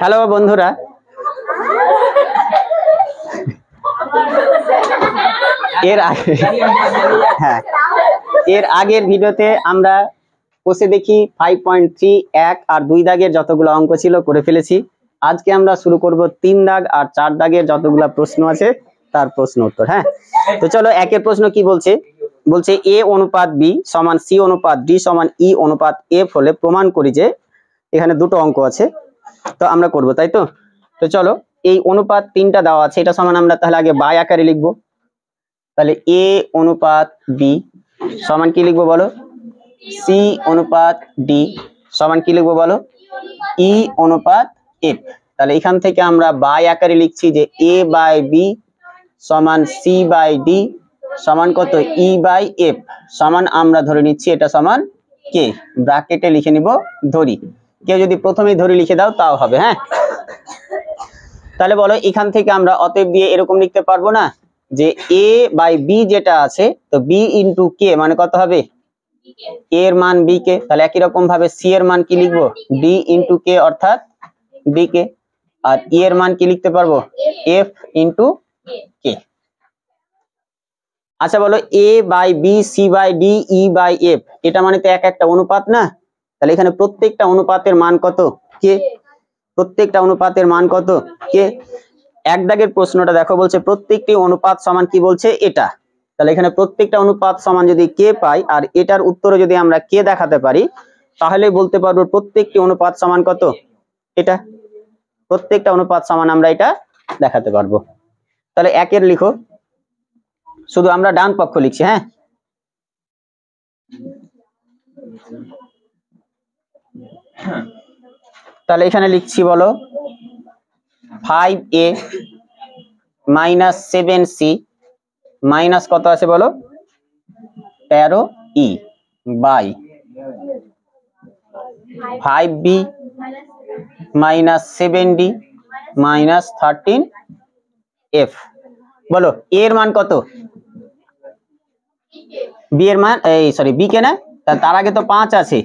Hello বন্ধুরা, এর আগের ভিডিওতে আমরা কোষে দেখি 5.3 1 আর 2 দাগের যতগুলো অঙ্ক ছিল করে ফেলেছি। আজকে আমরা শুরু করব 3 দাগ আর 4 দাগের যতগুলো প্রশ্ন আছে তার প্রশ্ন উত্তর। হ্যাঁ, তো চলো একের প্রশ্ন কি বলছে। বলছে a অনুপাত b সমান c অনুপাত d সমান e অনুপাত f হলে প্রমাণ করি যে, এখানে দুটো অঙ্ক আছে তো আমরা করব, তাই তো। তো চলো এই অনুপাত তিনটা দেওয়া আছে, এটা সমান আমরা তাহলে আগে বাই আকারে লিখবো। তাহলে a অনুপাত b সমান কি লিখবো বলো, c অনুপাত d সমান কি লিখবো বলো, e অনুপাত f। তাহলে এখান থেকে আমরা বাই আকারে লিখছি যে a বাই b সমান c বাই d সমান কত, e বাই f সমান আমরা ধরে নিচ্ছি এটা সমান k, ব্র্যাকেটে লিখে নিব ধরি। কেউ যদি প্রথমেই ধরি লিখে দাও তাও হবে। হ্যাঁ, তাহলে বলো এখান থেকে আমরা অতএব দিয়ে এরকম লিখতে পারবো না যে a বাই b যেটা আছে, তো b ইন্টু k মানে কত হবে, a এর মান b কে। তাহলে একই রকম ভাবে c এর মান কি লিখবো, d ইন্টু k অর্থাৎ d কে। আর e এর মান কি লিখতে পারবো, f ইন্টু k। আচ্ছা বলো a by b c by d e by f, এটা মানে তো এক একটা অনুপাত না। তাহলে এখানে প্রত্যেকটা অনুপাতের মান কত, k। প্রত্যেকটা অনুপাতের মান কত, k। এক দাগের প্রশ্নটা দেখো, বলছে প্রত্যেকটি অনুপাত সমান কি বলছে, এটা। তাহলে এখানে প্রত্যেকটা অনুপাত সমান যদি k পাই আর এটার উত্তরে যদি আমরা k দেখাতে পারি, তাহলে বলতে পারবো প্রত্যেকটি অনুপাত সমান কত, এটা। প্রত্যেকটা অনুপাত সমান আমরা এটা দেখাতে পারবো। তাহলে একের লিখো, শুধু আমরা ডান পক্ষ লিখছি। হ্যাঁ, তাহলে এখানে লিখছি বলো 5a মাইনাস 7c মাইনাস কত আছে বলো, 13e by 5b minus 7d minus 13f। বলো এর মান কত, b এর মান এই সরি b কে না, তার আগে তো 5 আছে,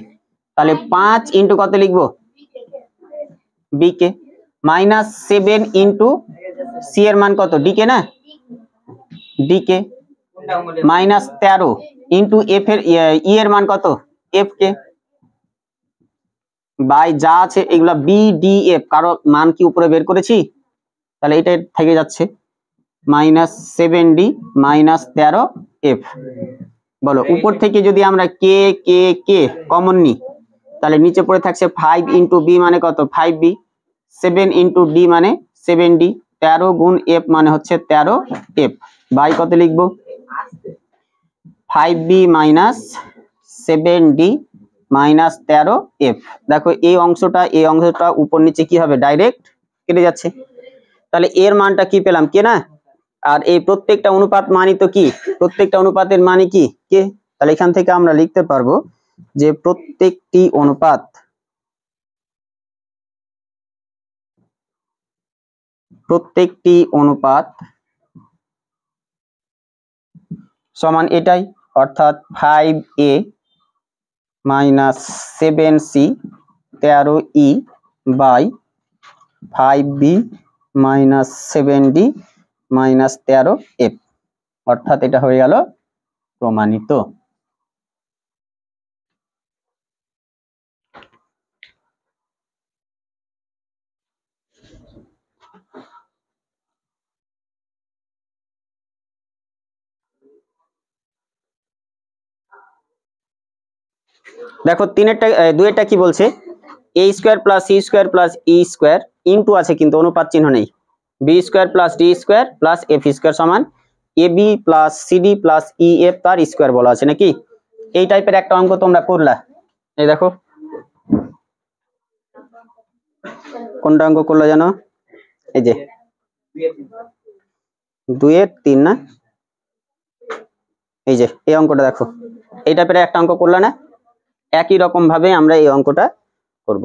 তাহলে 5 ইন্টু কত লিখবো, b কে। মাইনাস 7 ইন্টু c এর মান কত, d কে না, d কে। মাইনাস 13 ইন্টু f এর e এর মান কত, f কে। বাই যা আছে এগুলা b d f, কারো মান কি উপরে বের করেছি, তাহলে এটা থেকে যাচ্ছে মাইনাস 7d মাইনাস 13f। বলো উপর থেকে যদি আমরা k k k কমন নিই, তাহলে নিচে পড়ে থাকছে 5 ইন্টু b মানে কত, 5b। 7 ইন্টু d মানে 7d। 13 গুণ f মানে হচ্ছে 13f বাই কত লিখবো, 5b minus 7d minus 13f। দেখো এই অংশটা উপর নিচে কি হবে, ডাইরেক্ট কেটে যাচ্ছে। তাহলে এর মানটা কি পেলাম, কে না। আর এই প্রত্যেকটা অনুপাত মানই তো কি, প্রত্যেকটা অনুপাতের মানই কি, কে। তাহলে এখান থেকে আমরা লিখতে পারবো যে প্রত্যেকটি অনুপাত সমান এটাই, অর্থাৎ 5a minus 7c 13e by 5b minus 7d minus 13f, অর্থাৎ এটা হয়ে গেল প্রমাণিত। দেখো দুইটা কি বলছে, a square plus c square plus e square into আছে কিন্তু অনুপাত চিহ্ন নেই, b square plus d square plus f square সমান ab plus cd plus ef তার স্কয়ার বলা আছে নাকি। এই টাইপের একটা অঙ্ক তোমরা করলা, এই দেখো কোনটা অঙ্ক করলা জানো, এই যে 2 এর 3 না, এই যে এই অঙ্কটা দেখো, এই টাইপের একটা অঙ্ক করলা না। একই রকম ভাবে আমরা এই অঙ্কটা করব।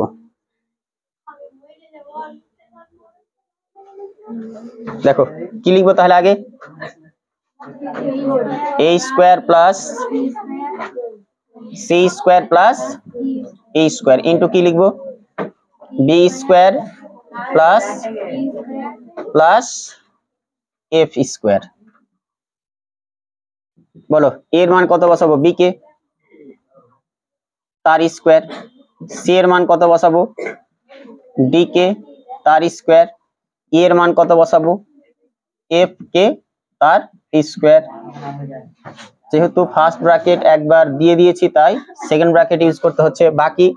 দেখো কি লিখবো তাহলে আগে, a square plus C square plus A square into কি লিখবো B square plus plus F square. বলো এর মান কত বসাবো বি কে তার স্কোয়ার, সি এর মান কত বসাবো ডি কে তার স্কোয়ার, ই এর মান কত বসাবো এফ কে তার স্কোয়ার। যেহেতু ফার্স্ট ব্র্যাকেট একবার দিয়ে দিয়েছি তাই সেকেন্ড ব্র্যাকেট ইউজ করতে হচ্ছে। বাকি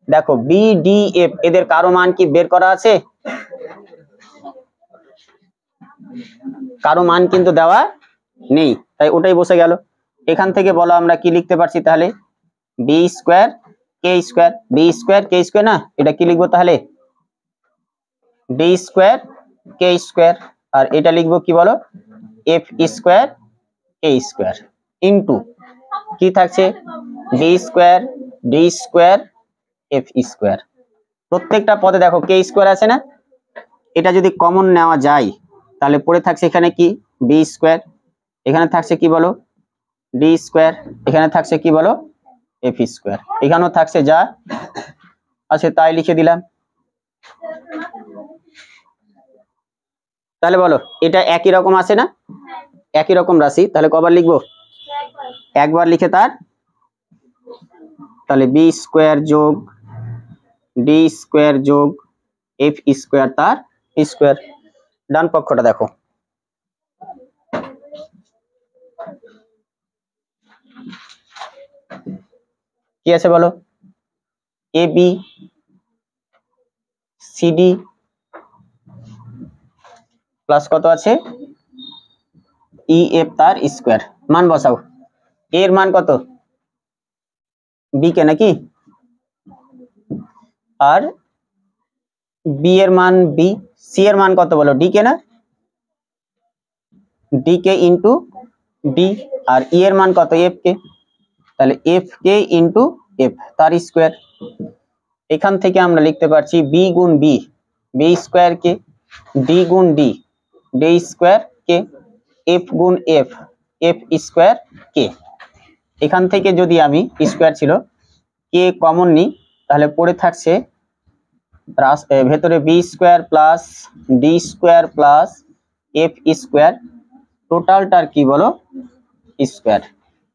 দেখো বি ডি এফ এদের কারো মান কি বের করা আছে? কারো মান কিন্তু দেওয়া নেই, তাই ওটাই বসে গেল। এখান থেকে বলো আমরা কি লিখতে পারছি তাহলে B square K square, B square K square না, এটা কি লিখবো তাহলে বি স্কোয়ার কে স্কোয়ার, আর এটা লিখবো কি বলো F square K square into কি থাকছে B square D square F square. প্রত্যেকটা পদে দেখো কে স্কোয়ার আছে না, এটা যদি কমন নেওয়া যায় তাহলে পড়ে থাকছে এখানে কি বি স্কোয়ার, এখানে থাকছে কি বলো ডি স্কোয়ার, এখানে থাকছে কি বলো এফ স্কোয়ার, এখানেও থাকছে যা আছে তাই লিখে দিলাম। তাহলে বলো এটা একই রকম আছে না, একই রকম রাশি, তাহলে কবার লিখবো একবার লিখে তাহলে বি স্কোয়ার যোগ ডি স্কোয়ার যোগ এফ স্কোয়ার তার স্কোয়ার। ডান পক্ষটা দেখো কি আছে বলো এ বি সিডি প্লাস কত আছে ই এফ তার স্কোয়ার। মান বসাও, এর মান কত বি কে নাকি, আর বি এর মান বি, সি এর মান কত বলো ডি কে না, ডি কে ইন্টু ডি, আর ই এর মান কত এফ কে, তাহলে এফ কে ইন্টু এফ তার স্কোয়ার। এখান থেকে আমরা লিখতে পারছি বি গুণ বি বি স্কোয়ার কে, ডি গুণ ডি ডি স্কোয়ার কে, এফ গুণ এফ এফ স্কোয়ার কে। এখান থেকে যদি আমি স্কোয়ার ছিল কে কমন নিই তাহলে পড়ে থাকছে ভেতরে B square plus D square plus F square, টোটালটার কি বলো স্কোয়ার।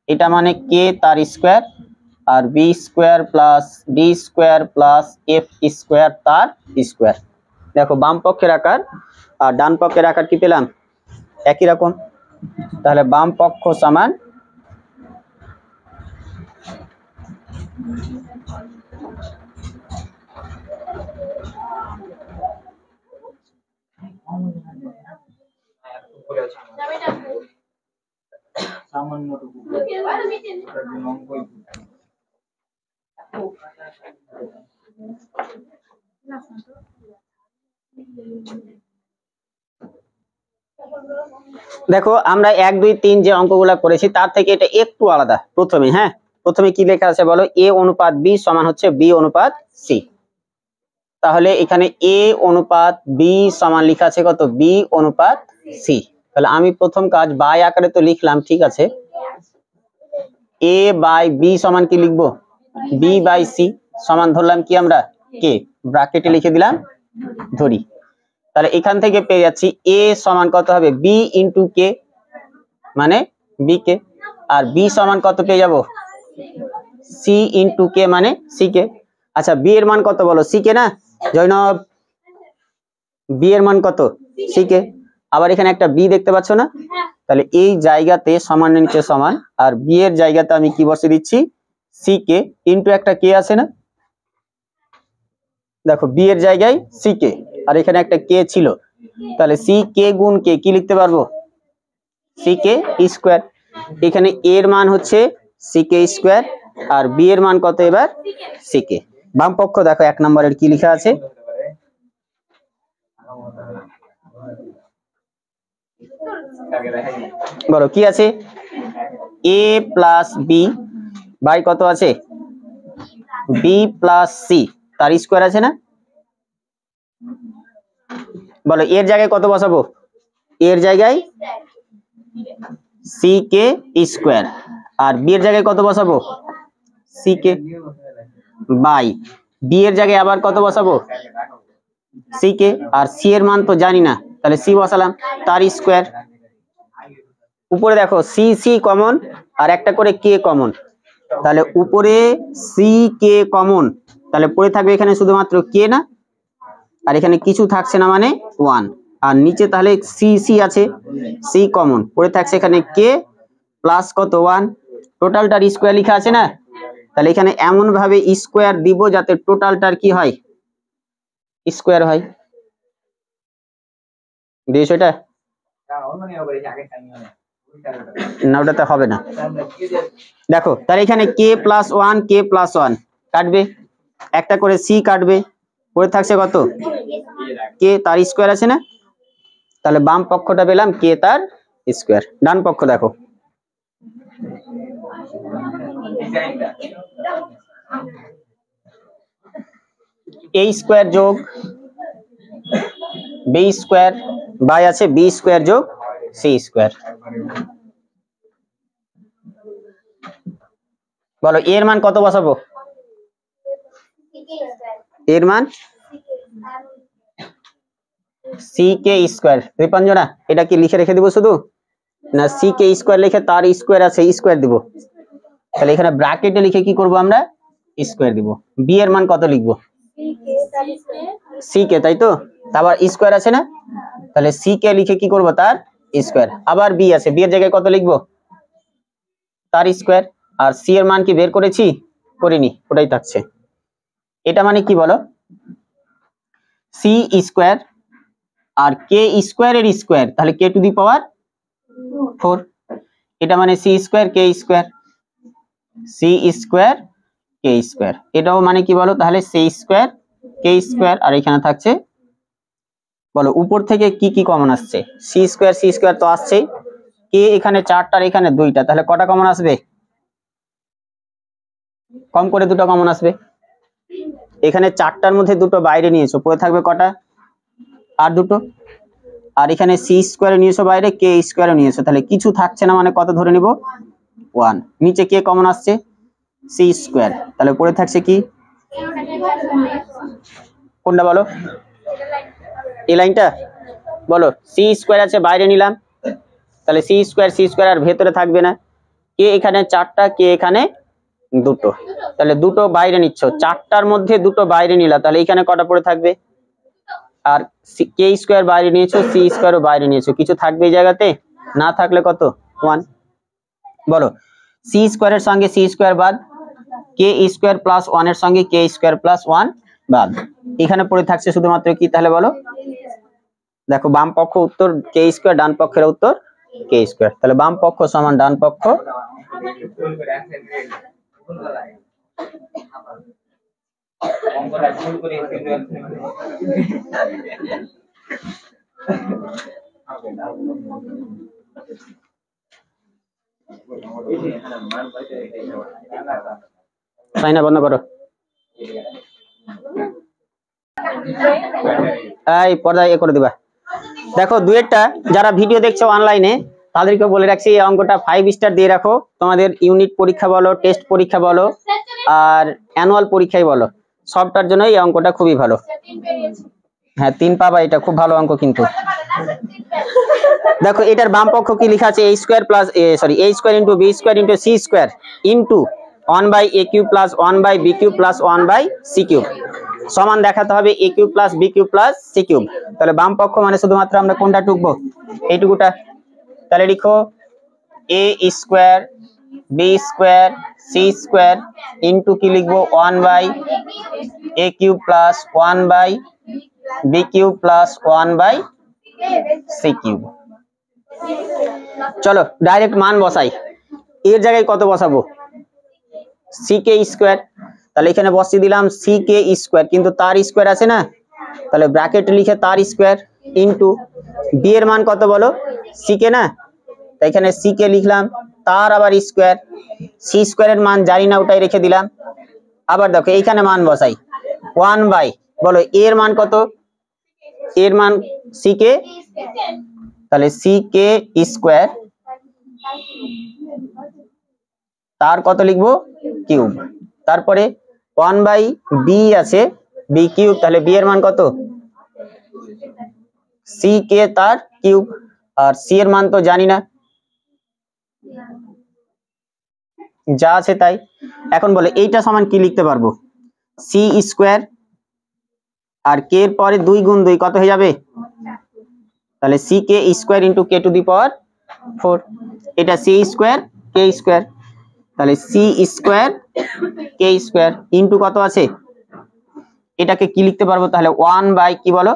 এটা মানে কে তার স্কোয়ার আর B square plus D square plus F square তার স্কোয়ার। দেখো বাম পক্ষের আকার আর ডান পক্ষের আকার কি পেলাম একই রকম, তাহলে বাম পক্ষ সমান দেখো আমরা 1 2 3 যে অঙ্কগুলা করেছি তার থেকে এটা একটু আলাদা। প্রথমে কি লেখা আছে বলো এ অনুপাত বি সমান হচ্ছে বি অনুপাত সি। তাহলে এখানে এ অনুপাত বি সমান লেখা আছে কত বি অনুপাত সি। তাহলে আমি প্রথম কাজ বাই আকারে তো লিখলাম, ঠিক আছে, এ বাই বি সমান কি লিখবো বি বাই সি সমান ধরলাম কি আমরা কে, ব্র্যাকেটে লিখে দিলাম ধরি। তাহলে এখান থেকে পেয়ে যাচ্ছি এ সমান কত হবে বি ইন্টু কে মানে বি কে, আর বি সমান কত পেয়ে যাব সি ইন্টু কে মানে সি কে। আচ্ছা বি এর মান কত বলো সি কে না জয়নব, বি এর মান কত সি কে, আবার এখানে একটা বি দেখতে পাচ্ছ না, তাহলে এই জায়গাতে সমান নিচে সমান আর বি এর জায়গাতে আমি কি বসে দিচ্ছি সি কে ইন্টু একটা কে আছে না, দেখো বি এর জায়গায় সি কে আর এখানে একটা কে ছিল, তাহলে সি কে গুণ কে কি লিখতে পারবো সি কে স্কোয়ার। এখানে এর মান হচ্ছে সি কে স্কোয়ার আর বি এর মান কত এবার সি কে। বাম পক্ষ দেখো 1 নম্বরের কি লেখা আছে বলো কি আছে এ প্লাস বি বাই কত আছে বি প্লাস সি তার স্কোয়ার আছে না, বলো এর জায়গায় কত বসাবো এর জায়গায় সি কে স্কোয়ার আর বি এর জায়গায় কত বসাবো সি কে বাই বি এর জায়গায় আবার কত বসাবো সি কে, আর সি এর মান তো জানি না, তাহলে সি বসালাম তার স্কোয়ার। উপরে দেখো সি সি কমন আর একটা করে কে কমন, তাহলে উপরে সি কে কমন, তাহলে পড়ে থাকবে এখানে শুধুমাত্র কে না, আর এখানে কিছু থাকছে না মানে 1, আর নিচে তাহলে সি সি আছে, সি কমন পড়ে থাকছে এখানে কে প্লাস কত 1, টোটালটার স্কোয়ার লেখা আছে না, তাহলে এখানে এমন ভাবে স্কোয়ার দিব যাতে টোটালটার কি হয় স্কোয়ার হয়। দিস এটা না, ওটাতে হবে না। দেখো তাহলে এখানে কে প্লাস 1 কে প্লাস 1 কাটবে, একটা করে সি কাটবে, পড়ে থাকছে কত কে তার স্কোয়ার আছে না, তাহলে বাম পক্ষটা পেলাম কে তার স্কোয়ার। ডান পক্ষ দেখো এ স্কোয়ার যোগ বি স্কোয়ার বাই আছে বি স্কোয়ার যোগ সি স্কোয়ার। বলো এর মান কত বসাবো, এর মান সি কে স্কোয়ার। রিপাঞ্জনা এটা কি লিখে রেখে দিব শুধু, না সি কে স্কোয়ার লিখে তার স্কোয়ার আছে স্কোয়ার দিব, তাহলে এখানে ব্র্যাকেটে লিখে কি করব আমরা স্কোয়ার দিব। বি এর মান কত লিখবো সি কে, তাই তো, আবার স্কোয়ার আছে না, তাহলে সি কে লিখে কি করব তার স্কোয়ার, আবার বি আছে বি এর জায়গায় কত লিখবো তার স্কোয়ার, আর সি এর মান কি বের করেছি করিনি, ওটাই থাকছে। এটা মানে কি বলো সি স্কোয়ার আর কে স্কোয়ার এর স্কোয়ার, তাহলে কে টু দি পাওয়ার 4, এটা মানে C square K square, C square K square, এটাও মানে কি বলো তাহলে সি স্কোয়ার কে স্কোয়ার, আর এখানে থাকছে বলো উপর থেকে কি কি কমন আসছে, সি স্কোয়ার তো আসছেই, কে এখানে 4টার এখানে 2টা, তাহলে কটা কমন আসবে কম করে 2টা কমন আসবে, এখানে 4টার মধ্যে 2টো বাইরে নিয়েছো, পড়ে থাকবে কটা আর 2টো, আর এখানে সি স্কোয়ারে নিয়েছো বাইরে কে স্কোয়ারে নিয়েছো, তাহলে কিছু থাকছে না মানে কত ধরে নিব 1, নিচে কে কমন আসছে সি স্কোয়ার, তাহলে পড়ে থাকছে কি কোনটা বলো এই লাইনটা, বলো সি স্কোয়ার আছে বাইরে নিলাম, তাহলে সি স্কোয়ার আর ভেতরে থাকবে না, কে এখানে 4টা কে এখানে 2টো, তাহলে 2টো বাইরে নিচ্ছ, 4টার মধ্যে 2টো বাইরে নিলা, তাহলে এখানে কটা পড়ে থাকবে, আর কে স্কোয়ার বাইরে নিয়েছো সি স্কোয়ারও বাইরে নিয়েছো, কিছু থাকবে এই জায়গাতে, না থাকলে কত 1। বলো সি স্কোয়ারের সঙ্গে সি স্কোয়ার বাদ, কে স্কোয়ার প্লাস 1 এর সঙ্গে কে স্কোয়ার প্লাস 1 বাদ, এখানে পড়ে থাকছে শুধুমাত্র কি, তাহলে বলো দেখো বাম পক্ষ উত্তর কে স্কোয়ার, ডান পক্ষের উত্তর কে স্কোয়ার, তাহলে বাম পক্ষ সমান ডান পক্ষ। সাইনা বন্ধ করো, এই পর্দায় এ করে দিবা। দেখো দুয়েরটা যারা ভিডিও দেখছো অনলাইনে তাদেরকে বলে রাখছি এই অঙ্কটা 5 স্টার দিয়ে রাখো, তোমাদের ইউনিট পরীক্ষা বলো টেস্ট পরীক্ষা বলো আর অ্যানুয়াল পরীক্ষাই বলো সবটার জন্য এই অঙ্কটা খুবই ভালো। হ্যাঁ 3 পাবা, এটা খুব ভালো অঙ্ক কিন্তু। দেখো এটার বাম পক্ষ কি লেখা আছে a square plus a square into b square into c square into 1/a cube plus 1/b cube plus 1/c cube সমান দেখাতে হবে a cube plus b cube plus c cube. তাহলে বাম পক্ষ মানে শুধুমাত্র আমরা কোনটা টুকবো এইটুকুটা, তাহলে লিখো a square b square c square into কি লিখবো 1/a cube plus 1/b cube plus 1/c cube. চলো ডাইরেক্ট মান বসাই, এর জায়গায় কত বসাবো ck স্কয়ার, তাহলে এখানে বসিয়ে দিলাম ck স্কয়ার, কিন্তু তার স্কয়ার আছে না, তাহলে ব্র্যাকেট লিখে তার স্কয়ার ইনটু b এর মান কত বলো ck না, তাই এখানে ck লিখলাম তার আবার স্কয়ার, c স্কয়ারের মান জানি না ওটাই রেখে দিলাম। আবার দেখো এইখানে মান বসাই 1 বলো এর মান কত, এর মান ck, তাহলে ck স্কয়ার তার কত লিখবো কিউব, তারপরে 1/b আছে b কিউব, তাহলে b এর মান কত? c কে তার কিউব, আর c এর মান তো জানি না, যা আছে তাই। এখন বলে এইটা সমান কি লিখতে পারবো? c স্কোয়ার আর k এর পরে 2 গুণ 2 কত হয়ে যাবে? তাহলে c কে square into k to the power 4, এটা c স্কোয়ার k স্কোয়ার, তাহলে c square k square into কত আছে? এটাকে কি লিখতে পারবো তাহলে? 1 বাই কি বলো?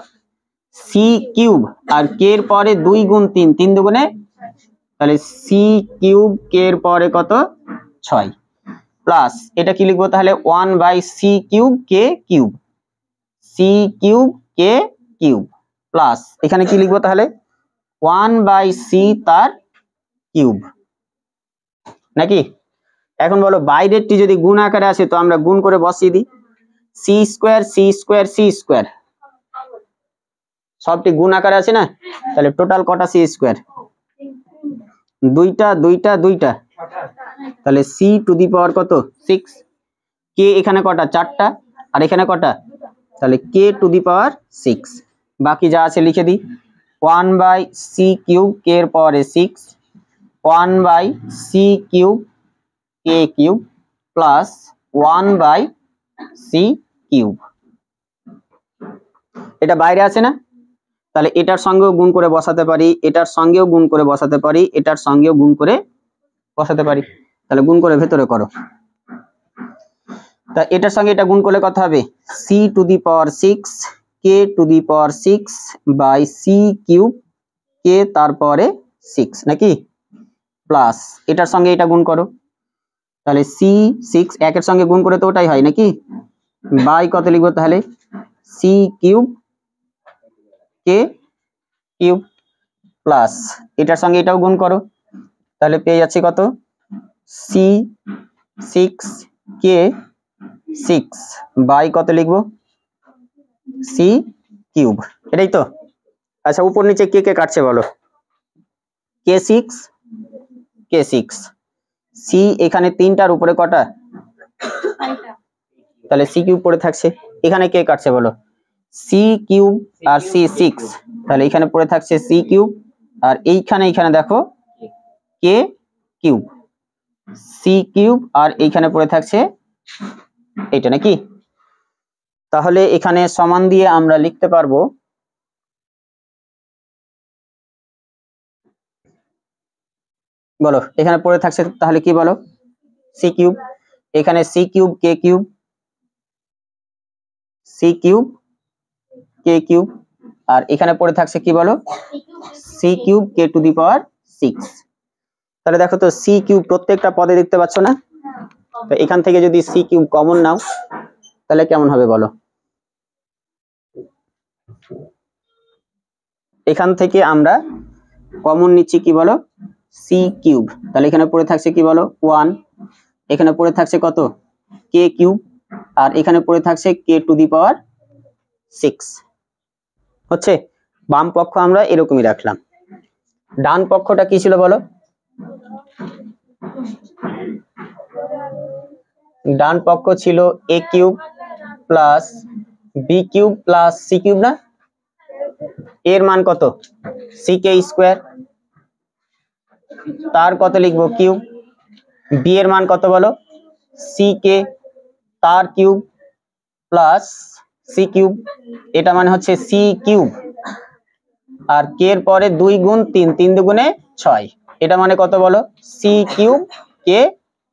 c কিউব আর k এর পরে 2 গুণ 3, 3 দুগুণে, তাহলে c কিউব k এর পরে কত? 6 প্লাস এটা কি লিখবো তাহলে? 1 by c cube k cube, c cube k cube plus এখানে কি লিখবো তাহলে? 1 বাই c তার কিউব, নাকি? এখন বলো বাইরেরটি যদি গুণ আকারে আসে তো আমরা গুণ করে বসিয়ে দিই। c square c square c square সবটি গুণ আকারে আছে না, তাহলে টোটাল কটা c স্কোয়ার? দুইটা দুইটা দুইটা, তাহলে c টু দি পাওয়ার কত? 6, k এখানে কটা? 4টা, আর এখানে কটা? তাহলে k টু দি পাওয়ার 6, বাকি যা আছে লিখে দিই। 1 বাই c কিউব k এর পাওয়ারে 6, 1 by c cube k cube plus 1 by c cube, এটা বাইরে আছে না, তাহলে এটার সঙ্গেও গুণ করে বসাতে পারি, এটার সঙ্গেও গুণ করে বসাতে পারি, এটার সঙ্গেও গুণ করে বসাতে পারি, তাহলে গুণ করে ভেতরে করো। তা এটার সঙ্গে এটা গুণ করলে কত হবে? c to the power 6 k to the power 6 by c cube k তারপরে 6, নাকি? প্লাস এটার সঙ্গে এটা গুণ করো, তাহলে c 6 একের সঙ্গে গুণ করে তো ওটাই হয়, নাকি? বাই কত লিখবো তাহলে? c cube k cube plus এটার সঙ্গে এটাও গুণ করো, তাহলে পেয়ে যাচ্ছে কত? c 6 k 6 বাই কত লিখবো? c কিউব, এটাই তো। আচ্ছা উপর নিচে কে কে কাটছে বলো? k6 k6, c এখানে 3টার উপরে কটা? তাহলে c কিউব পড়ে থাকছে। এখানে কে কাটছে বলো? c কিউব আর c 6, তাহলে এখানে পড়ে থাকছে c কিউব, আর এইখানে দেখো k কিউব, c কিউব আর এইখানে পড়ে থাকছে এইটা, নাকি? তাহলে এখানে সমান দিয়ে আমরা লিখতে পারবো, বলো এখানে পড়ে থাকছে তাহলে কি বলো? c কিউব, এখানে c cube k cube, c cube k cube, আর এখানে পড়ে থাকছে কি বলো? c cube k to the power 6। তাহলে দেখো তো c কিউব প্রত্যেকটা পদে দেখতে পাচ্ছ না, তো এখান থেকে যদি c কিউব কমন নাও তাহলে কেমন হবে বলো? এখান থেকে আমরা কমন নিচ্ছি কি বলো? c কিউব, তাহলে এখানে পড়ে থাকছে কি বলো? 1, এখানে পড়ে থাকছে কত? k কিউব, আর এখানে পড়ে থাকছে k টু দি পাওয়ার 6 হচ্ছে। বাম পক্ষ আমরা এরকমই রাখলাম। ডান পক্ষটা কি ছিল বলো? ডান পক্ষ ছিল a cube plus b cube plus c cube, না? এর মান কত? ck স্কোয়ার, তার কত লিখবো? কিউব। b এর মান কত বলো? ck তার কিউব প্লাস c কিউব, এটা মানে হচ্ছে c কিউব, আর k এর পরে 2 গুণ 3, 3 দুগুণে 6, এটা মানে কত বলো? c কিউব k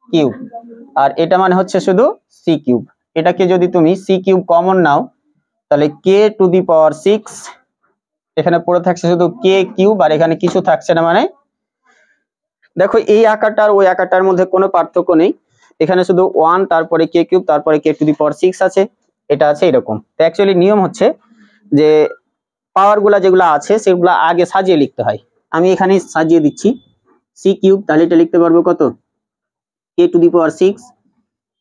কিউব, আর এটা মানে হচ্ছে শুধু c কিউব। এটাকে যদি তুমি c কিউব কমন নাও তাহলে k টু দি পাওয়ার 6, এখানে পড়ে থাকছে শুধু k কিউব, আর এখানে কিছু থাকছে না, মানে দেখো এই আকারটা আর ওই আকারটার মধ্যে কোনো পার্থক্য নেই, এখানে শুধু 1 তারপরে k কিউব তারপরে k টু দি পাওয়ার 6 আছে, এটা আছে এরকম। তো অ্যাকচুয়ালি নিয়ম হচ্ছে যে পাওয়ার গুলা যেগুলো আছে সেগুলো আগে সাজিয়ে লিখতে হয়, আমি এখানে সাজিয়ে দিচ্ছি। c কিউব, তাহলে এটা লিখতে পারবো কত? k to the power 6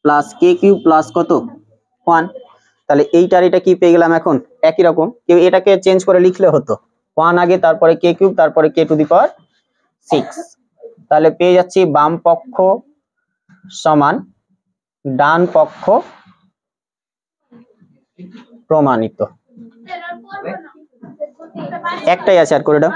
plus k cube plus কত? 1, তাহলে এইটার এটা কি পেয়ে গেলাম? এখন একই রকম, কেউ এটাকে চেঞ্জ করে লিখলে হতো 1 আগে তারপরে k কিউব তারপরে k টু দি পাওয়ার 6, তাহলে পেয়ে যাচ্ছি বাম পক্ষ সমান ডান পক্ষ প্রমাণিত। একটাই আছে, আর করে দাও।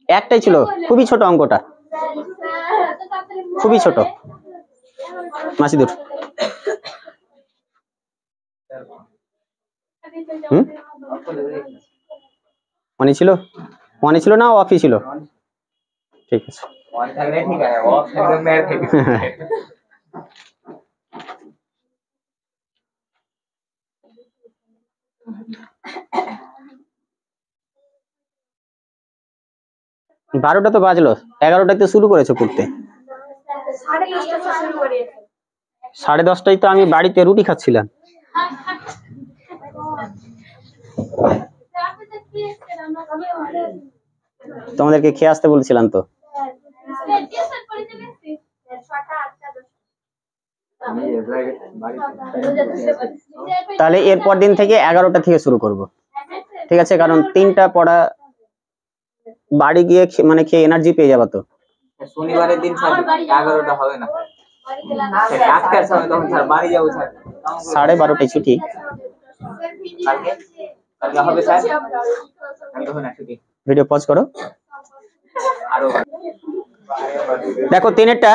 একটাই ছিল, খুবই ছোট অঙ্কটা, খুবই ছোট। মাসিদুর মনে ছিল, মনে ছিল না অফি ছিল? ঠিক আছে। বারোটা তো বাজলো, 11টায় তো শুরু করেছো পড়তে। 10:30টায় তো আমি বাড়িতে রুটি খাচ্ছিলাম। তোমাদেরকে খেয়ে আসতে বলছিলাম তো। তাহলে এরপর দিন থেকে 11টা থেকে শুরু করব, ঠিক আছে? কারণ 3টা পড়া বাড়ি গিয়ে মানে খেয়ে এনার্জি পেয়ে যাবা তো। শনিবারের দিন 11টা হবে না, 8টার সময় তখন স্যার বাড়ি যাবো স্যার। 12:30টায় ছুটি। কালকে কালকে হবে স্যার, কালকে হবে না ছুটি। ভিডিও পজ করো। দেখো 3এরটা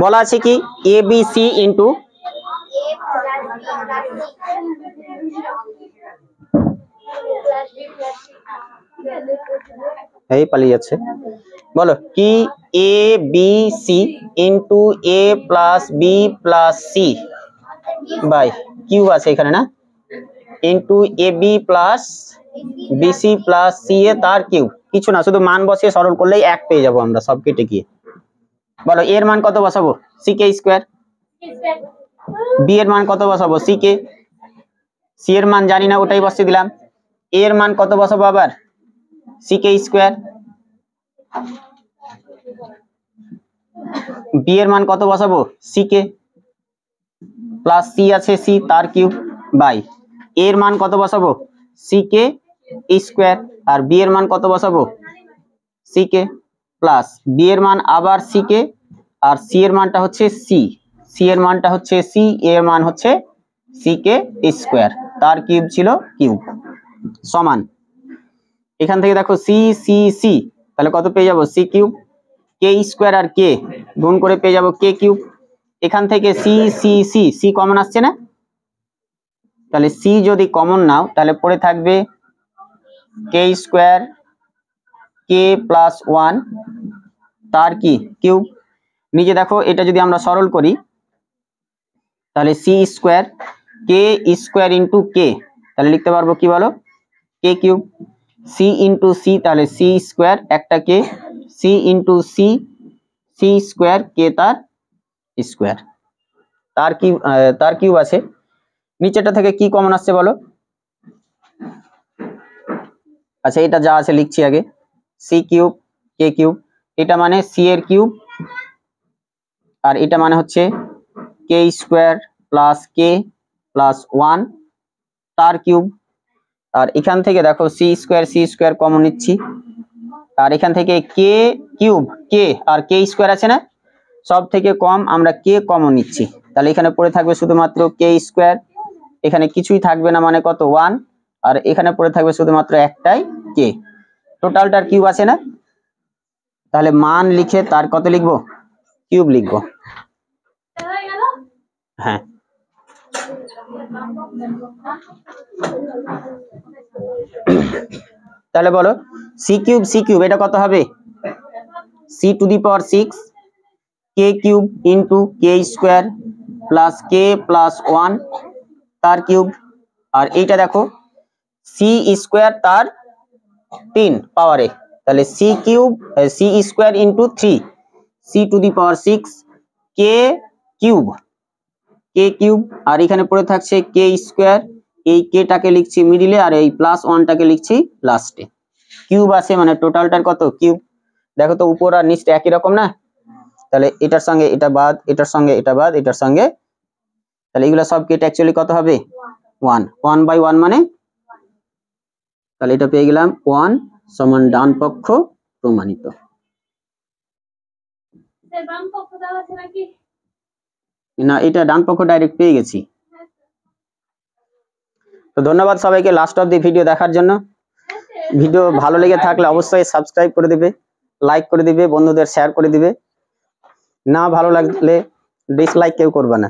বলা আছে কি ABC ইন্টু এই পালিয়ে যাচ্ছে, বলো কি ABC into A plus B plus C by cube আছে এখানে না, into AB plus BC plus CA তার কিউ। কিছু না, শুধু মান বসিয়ে সরল করলেই 1 পেয়ে যাবো আমরা সব কেটে গিয়ে। বলো এর মান কত বসাবো? CK square. B এর মান কত বসাবো? CK। C এর মান জানি না, ওটাই বসিয়ে দিলাম। A এর মান কত বসাবো আবার? CK square. B এর মান কত বসাবো? CK প্লাস C আছে C তার কিউব বাই A এর মান কত বসাবো? CK square. আর B এর মান কত বসাবো? CK প্লাস B এর মান আবার CK, আর C এর মানটা হচ্ছে C এর মানটা হচ্ছে C, A এর মান হচ্ছে CK স্কয়ার তার কিউব ছিল কিউব সমান। এখান থেকে দেখো C C C, তাহলে কত পেয়ে যাবো? C cube. K স্কয়ার আর K গুণ করে পেয়ে যাবো K কিউব। এখান থেকে C C C C common আসছে না, তাহলে C যদি কমন নাও তাহলে পড়ে থাকবে K স্কয়ার K প্লাস 1 তার কি কিউব। নিচে দেখো এটা যদি আমরা সরল করি তাহলে C square K square into K, তাহলে লিখতে পারবো কি বলো? K cube. C into C, তাহলে C স্কয়ার একটা K, C into C C square K তার স্কয়ার তার কিউব আছে। নিচেটা থেকে কি কমন আসছে বলো? আচ্ছা এটা যা আছে লিখছি আগে, C কিউব K কিউব, এটা মানে C এর কিউব, আর এটা মানে হচ্ছে K square plus K plus 1 তার কিউব। আর এখান থেকে দেখো C স্কয়ার কমন নিচ্ছি, আর এখান থেকে K কিউব K আর K স্কয়ার আছে না, সব থেকে কম আমরা K কমন নিচ্ছি, তাহলে এখানে পড়ে থাকবে শুধুমাত্র K স্কয়ার, এখানে কিছুই থাকবে না মানে কত 1, আর এখানে পড়ে থাকবে শুধুমাত্র একটাই K, টোটালটার কিউব আছে না, তাহলে মান লিখে তার কত লিখবো? কিউব লিখবো। হ্যাঁ তাহলে বলো C কিউব এটা কত হবে? C to the power 6 K cube into K square plus K plus 1 তার কিউব। আর এইটা দেখো C স্কয়ার তার 3 পাওয়ারে, তাহলে C cube C square into 3 C to the power 6 K cube, আর এখানে পড়ে থাকছে K স্কয়ার, এই K টাকে লিখছি মিডিলে আর এই প্লাস 1 টাকে লিখছি লাস্টে। কিউব আছে মানে টোটালটার কত কিউব। দেখো তো উপর আর নিচটা একই রকম না, তাহলে এটার সঙ্গে এটা বাদ, এটার সঙ্গে এটা বাদ, এটার সঙ্গে, তাহলে এগুলো সব কেটে অ্যাকচুয়ালি কত হবে? 1 1/1 মানে, তাহলে এটা পেয়ে গেলাম 1 সমান ডান পক্ষ প্রমাণিত। না, এটা ডান পক্ষ ডাইরেক্ট পেয়ে গেছি। তো ধন্যবাদ সবাইকে লাস্ট অফ দি ভিডিও দেখার জন্য। ভিডিও ভালো লেগে থাকলে অবশ্যই সাবস্ক্রাইব করে দিবে, লাইক করে দিবে, বন্ধুদের শেয়ার করে দিবে। না ভালো লাগলে ডিসলাইক কেউ করবে না।